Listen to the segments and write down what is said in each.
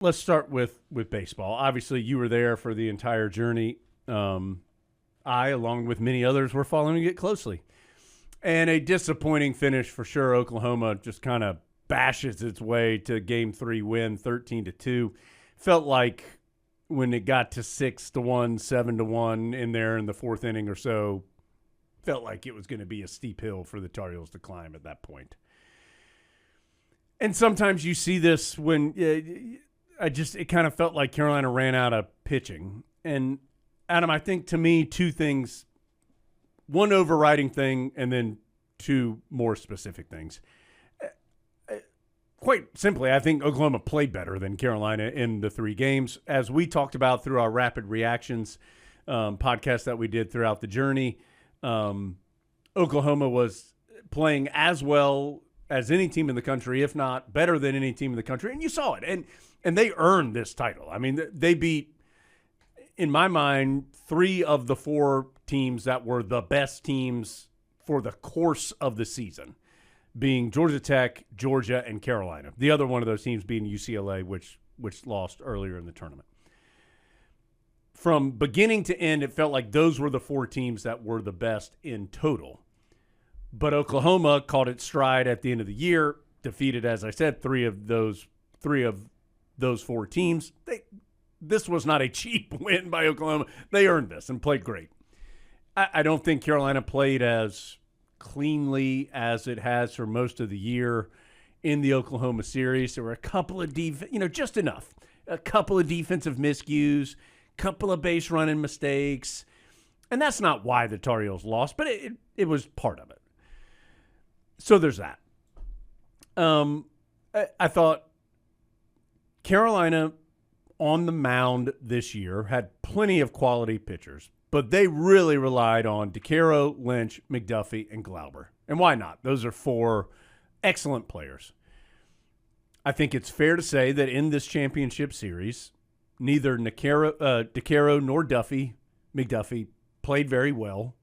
let's start with baseball. Obviously, you were there for the entire journey. I, along with many others, were following it closely. And a disappointing finish for sure. Oklahoma just kind of bashes its way to Game 3 win, 13-2. Felt like when it got to 6-1, 7-1 in there in the fourth inning or so, felt like it was going to be a steep hill for the Tar Heels to climb at that point. And sometimes you see this when it kind of felt like Carolina ran out of pitching. And Adam, I think to me, two things, one overriding thing and then two more specific things. Quite simply, I think Oklahoma played better than Carolina in the 3 games. As we talked about through our Rapid Reactions podcast that we did throughout the journey, Oklahoma was playing as well as any team in the country, if not better than any team in the country. And you saw it. And they earned this title. I mean, they beat, in my mind, 3 of the 4 teams that were the best teams for the course of the season, being Georgia Tech, Georgia, and Carolina. The other one of those teams being UCLA, which lost earlier in the tournament. From beginning to end, it felt like those were the 4 teams that were the best in total. But Oklahoma caught its stride at the end of the year, defeated, as I said, 3 of those 4 teams. This was not a cheap win by Oklahoma. They earned this and played great. I don't think Carolina played as cleanly as it has for most of the year in the Oklahoma series. There were a couple of just enough. A couple of defensive miscues, couple of base running mistakes. And that's not why the Tar Heels lost, but it was part of it. So there's that. I thought Carolina on the mound this year had plenty of quality pitchers, but they really relied on DeCaro, Lynch, McDuffie, and Glauber. And why not? Those are 4 excellent players. I think it's fair to say that in this championship series, neither DeCaro nor McDuffie played very well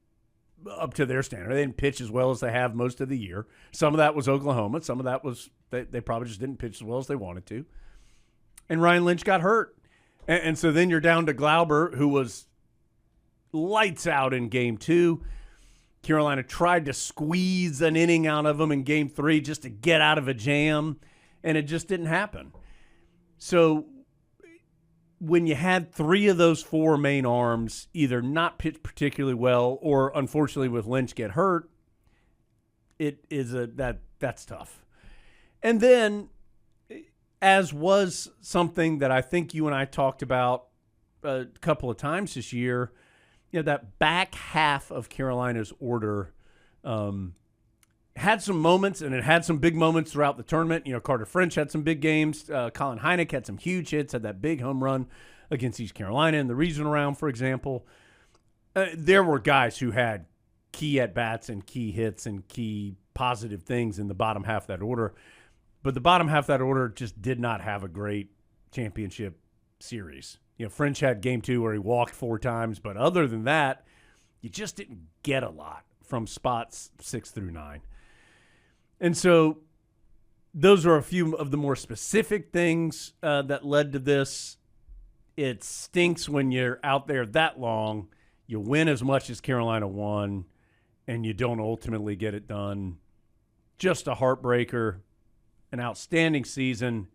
up to their standard. They didn't pitch as well as they have most of the year. Some of that was Oklahoma. Some of that was they probably just didn't pitch as well as they wanted to. And Ryan Lynch got hurt. And so then you're down to Glauber, who was lights out in Game 2. Carolina tried to squeeze an inning out of him in Game 3 just to get out of a jam, and it just didn't happen. So when you had 3 of those 4 main arms either not pitch particularly well or, unfortunately, with Lynch get hurt, that's tough. And then, as was something that I think you and I talked about a couple of times this year, that back half of Carolina's order had some moments, and it had some big moments throughout the tournament. Carter French had some big games. Colin Heineck had some huge hits, had that big home run against East Carolina in the regional round, for example. There were guys who had key at-bats and key hits and key positive things in the bottom half of that order. But the bottom half of that order just did not have a great championship series. French had Game 2 where he walked 4 times, but other than that, you just didn't get a lot from spots 6 through 9. And so those are a few of the more specific things that led to this. It stinks when you're out there that long, you win as much as Carolina won, and you don't ultimately get it done. Just a heartbreaker. An outstanding season,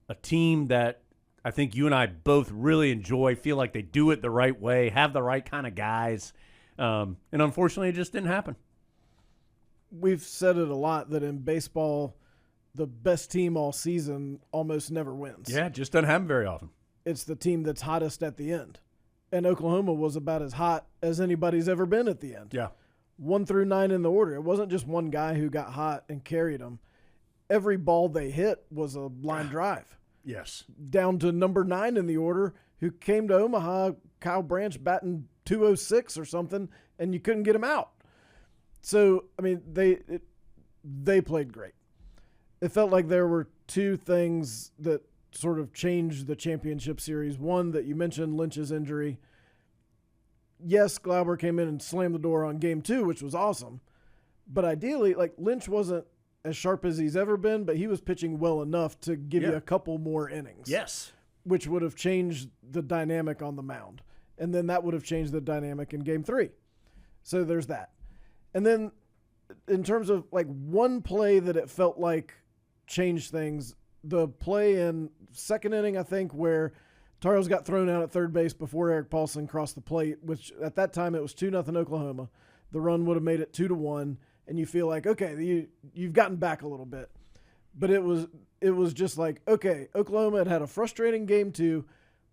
a team that I think you and I both really enjoy, feel like they do it the right way, have the right kind of guys, and unfortunately it just didn't happen. We've said it a lot that in baseball, the best team all season almost never wins. Yeah, it just doesn't happen very often. It's the team that's hottest at the end. And Oklahoma was about as hot as anybody's ever been at the end. Yeah. 1 through 9 in the order. It wasn't just one guy who got hot and carried them. Every ball they hit was a line drive. Yes. Down to number 9 in the order, who came to Omaha, Kyle Branch batting 206 or something, and you couldn't get him out. So, I mean, they played great. It felt like there were 2 things that sort of changed the championship series. One that you mentioned, Lynch's injury. Yes, Glauber came in and slammed the door on Game 2, which was awesome. But ideally, Lynch wasn't as sharp as he's ever been, but he was pitching well enough to give you a couple more innings. Yes. which would have changed the dynamic on the mound. And then that would have changed the dynamic in Game 3. So there's that. And then in terms of like one play that it felt like changed things, the play in second inning, I think, where Tar Heels got thrown out at third base before Eric Paulson crossed the plate, which at that time it was 2-0 Oklahoma. The run would have made it 2-1, and you feel like, okay, you've gotten back a little bit. But it was just like, okay, Oklahoma had a frustrating Game 2,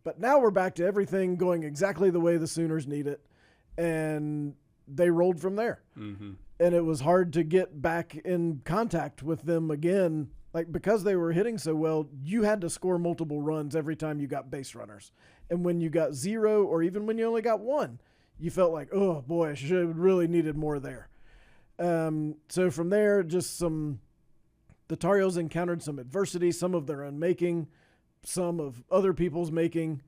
but now we're back to everything going exactly the way the Sooners need it, and they rolled from there. Mm-hmm. And it was hard to get back in contact with them again. Like, because they were hitting so well, you had to score multiple runs every time you got base runners. And when you got 0, or even when you only got 1, you felt like, oh boy, I should really needed more there. So from there, the Tar Heels encountered some adversity, some of their own making, some of other people's making,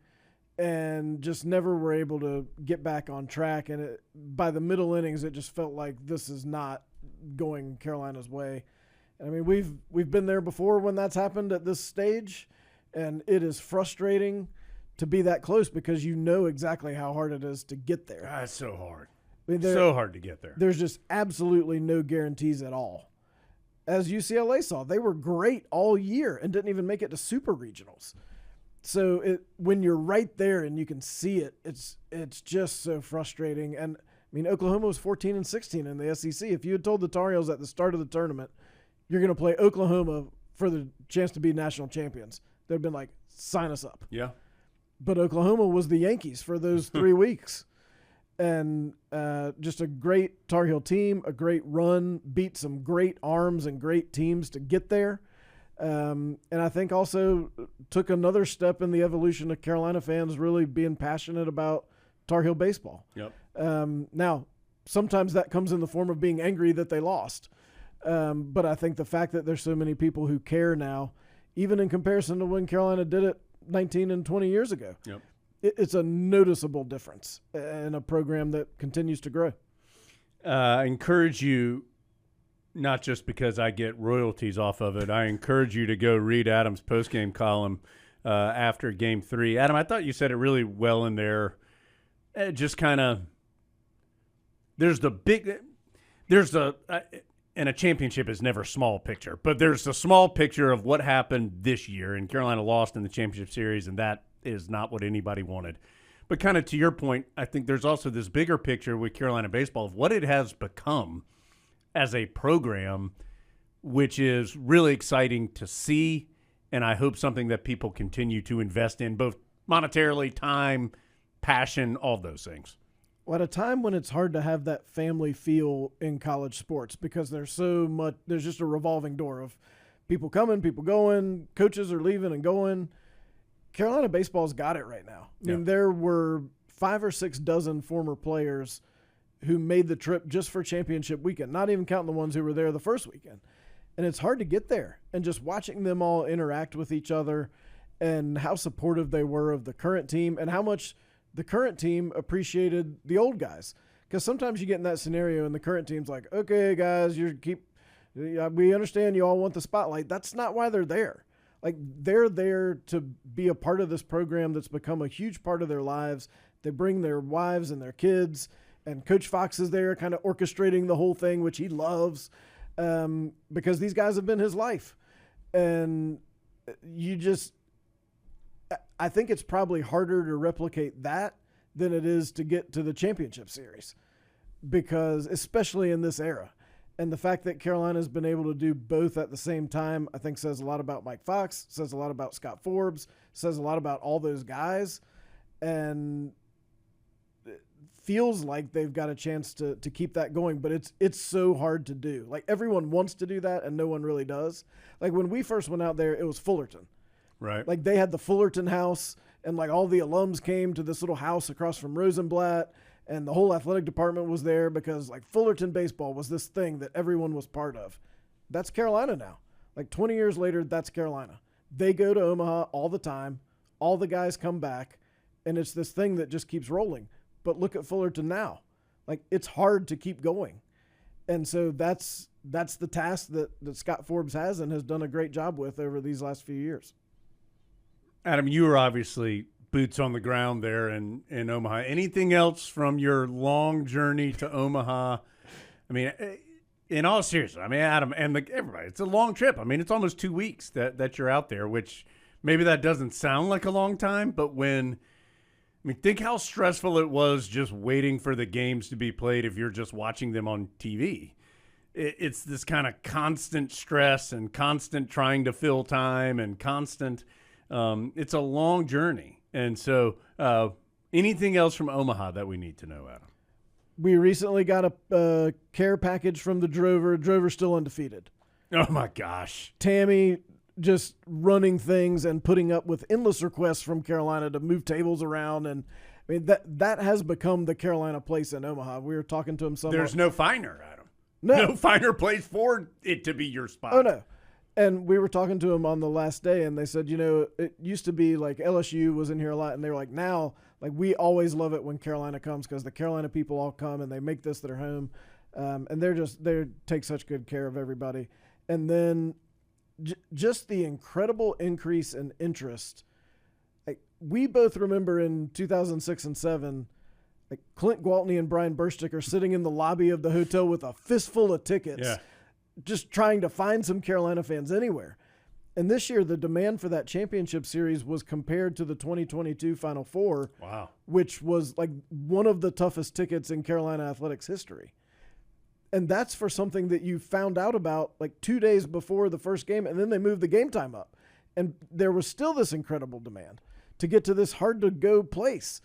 and just never were able to get back on track. And by the middle innings, it just felt like this is not going Carolina's way. I mean, we've been there before when that's happened at this stage, and it is frustrating to be that close because you know exactly how hard it is to get there. It's so hard. I mean, So hard to get there. There's just absolutely no guarantees at all. As UCLA saw, they were great all year and didn't even make it to super regionals. So when you're right there and you can see it, it's just so frustrating. And I mean, Oklahoma was 14-16 in the SEC. If you had told the Tar Heels at the start of the tournament, you're going to play Oklahoma for the chance to be national champions, they'd have been like, sign us up. Yeah. But Oklahoma was the Yankees for those 3 weeks. And just a great Tar Heel team, a great run, beat some great arms and great teams to get there. And I think also took another step in the evolution of Carolina fans really being passionate about Tar Heel baseball. Yep. Now, sometimes that comes in the form of being angry that they lost. But I think the fact that there's so many people who care now, even in comparison to when Carolina did it 19 and 20 years ago, yep. It's a noticeable difference in a program that continues to grow. I encourage you, not just because I get royalties off of it, I encourage you to go read Adam's postgame column after Game 3. Adam, I thought you said it really well in there. Just kind of, and a championship is never small picture, but there's a small picture of what happened this year, and Carolina lost in the championship series, and that is not what anybody wanted. But kind of to your point, I think there's also this bigger picture with Carolina baseball of what it has become as a program, which is really exciting to see, and I hope something that people continue to invest in, both monetarily, time, passion, all those things. Well, at a time when it's hard to have that family feel in college sports because there's just a revolving door of people coming, people going, coaches are leaving and going. Carolina baseball's got it right now. I mean, there were 5 or 6 dozen former players who made the trip just for championship weekend, not even counting the ones who were there the first weekend. And it's hard to get there. And just watching them all interact with each other and how supportive they were of the current team and how much the current team appreciated the old guys. Because sometimes you get in that scenario and the current team's like, okay, guys, we understand you all want the spotlight. That's not why they're there. Like, they're there to be a part of this program that's become a huge part of their lives. They bring their wives and their kids, and Coach Fox is there kind of orchestrating the whole thing, which he loves, because these guys have been his life. And I think it's probably harder to replicate that than it is to get to the championship series, because especially in this era. And the fact that Carolina's been able to do both at the same time, I think says a lot about Mike Fox, says a lot about Scott Forbes, says a lot about all those guys, and it feels like they've got a chance to keep that going, but it's so hard to do. Like, everyone wants to do that and no one really does. Like, when we first went out there, it was Fullerton. Right. Like, they had the Fullerton house, and like all the alums came to this little house across from Rosenblatt, and the whole athletic department was there because like Fullerton baseball was this thing that everyone was part of. That's Carolina now. Like 20 years later, that's Carolina. They go to Omaha all the time. All the guys come back, and it's this thing that just keeps rolling. But look at Fullerton now. Like, it's hard to keep going. And so that's the task that Scott Forbes has and has done a great job with over these last few years. Adam, you were obviously boots on the ground there in Omaha. Anything else from your long journey to Omaha? I mean, in all seriousness, I mean, Adam and everybody, it's a long trip. I mean, it's almost 2 weeks that you're out there, which maybe that doesn't sound like a long time, but think how stressful it was just waiting for the games to be played if you're just watching them on TV. It's this kind of constant stress and constant trying to fill time and constant it's a long journey. And so anything else from Omaha that we need to know, Adam? We recently got a care package from the Drover. Drover's still undefeated. Oh, my gosh. Tammy just running things and putting up with endless requests from Carolina to move tables around. And I mean, that has become the Carolina place in Omaha. We were talking to him somewhere. There's no finer, Adam. No finer place for it to be your spot. Oh, no. And we were talking to him on the last day, and they said, it used to be like LSU was in here a lot, and they were like, now, like, we always love it when Carolina comes because the Carolina people all come and they make this their home, and they take such good care of everybody. And then just the incredible increase in interest. Like, we both remember in 2006 and 2007, like Clint Gwaltney and Brian Burstick are sitting in the lobby of the hotel with a fistful of tickets. Yeah. Just trying to find some Carolina fans anywhere. And this year, the demand for that championship series was compared to the 2022 Final Four, wow, which was like one of the toughest tickets in Carolina athletics history. And that's for something that you found out about like 2 days before the first game, and then they moved the game time up. And there was still this incredible demand to get to this hard-to-go place.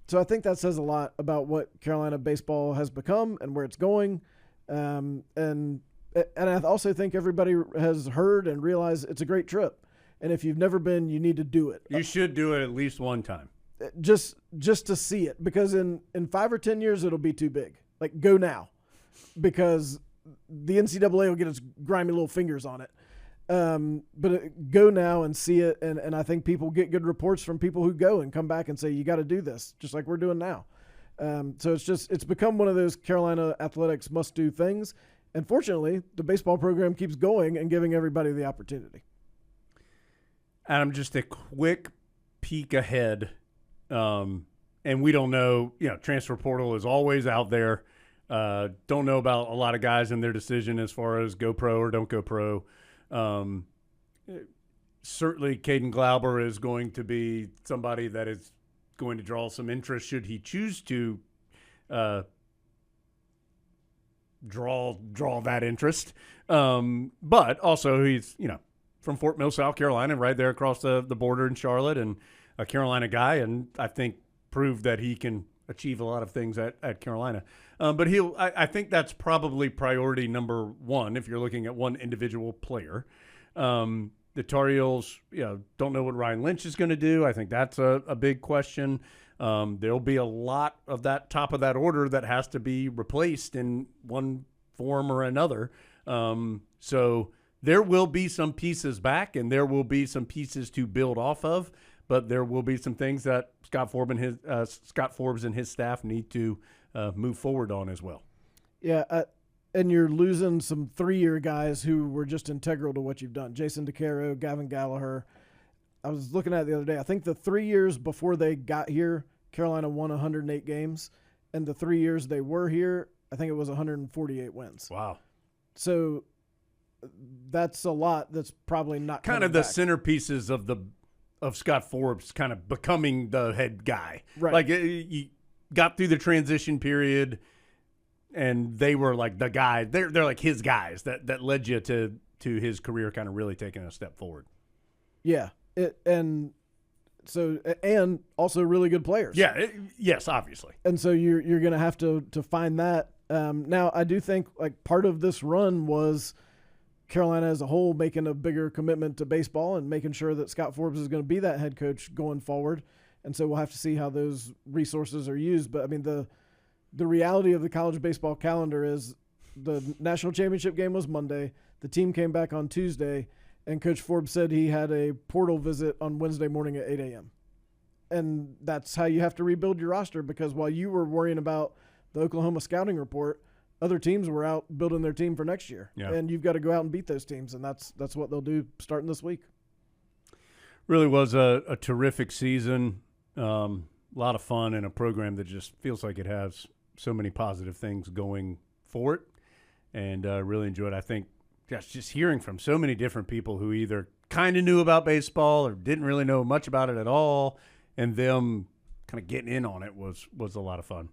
So I think that says a lot about what Carolina baseball has become and where it's going. And I also think everybody has heard and realized it's a great trip. And if you've never been, you need to do it. You should do it at least one time. Just to see it. Because in 5 or 10 years, it'll be too big. Like, go now. Because the NCAA will get its grimy little fingers on it. But go now and see it. And I think people get good reports from people who go and come back and say, you got to do this, just like we're doing now. So it's become one of those Carolina athletics must-do things. And fortunately, the baseball program keeps going and giving everybody the opportunity. Adam, just a quick peek ahead. And we don't know, transfer portal is always out there. Don't know about a lot of guys and their decision as far as go pro or don't go pro. Certainly, Caden Glauber is going to be somebody that is going to draw some interest should he choose to draw that interest. But also he's, from Fort Mill, South Carolina, right there across the border in Charlotte, and a Carolina guy, and I think proved that he can achieve a lot of things at Carolina. But I think that's probably priority number one if you're looking at one individual player. The Tar Heels, don't know what Ryan Lynch is going to do. I think that's a big question. There'll be a lot of that top of that order that has to be replaced in one form or another. So there will be some pieces back, and there will be some pieces to build off of, but there will be some things that Scott Forbes and his staff need to move forward on as well. Yeah, and you're losing some 3-year guys who were just integral to what you've done. Jason DeCaro, Gavin Gallagher. I was looking at it the other day. I think the 3 years before they got here, Carolina won 108 games. And the 3 years they were here, I think it was 148 wins. Wow. So that's a lot that's probably not kind of the back. Centerpieces of Scott Forbes kind of becoming the head guy. Right. Like you got through the transition period and they were like the guy. They're like his guys that led you to his career kind of really taking a step forward. Yeah. And also really good players. Yeah. Yes, obviously. And so you're going to have to find that. Now, I do think like part of this run was Carolina as a whole making a bigger commitment to baseball and making sure that Scott Forbes is going to be that head coach going forward. And so we'll have to see how those resources are used. But, I mean, the reality of the college baseball calendar is the national championship game was Monday. The team came back on Tuesday. And Coach Forbes said he had a portal visit on Wednesday morning at 8 a.m. And that's how you have to rebuild your roster, because while you were worrying about the Oklahoma scouting report, other teams were out building their team for next year. Yeah. And you've got to go out and beat those teams, and that's what they'll do starting this week. Really was a terrific season. A lot of fun and a program that just feels like it has so many positive things going for it. And really enjoyed it. I think just hearing from so many different people who either kind of knew about baseball or didn't really know much about it at all, and them kind of getting in on it was a lot of fun.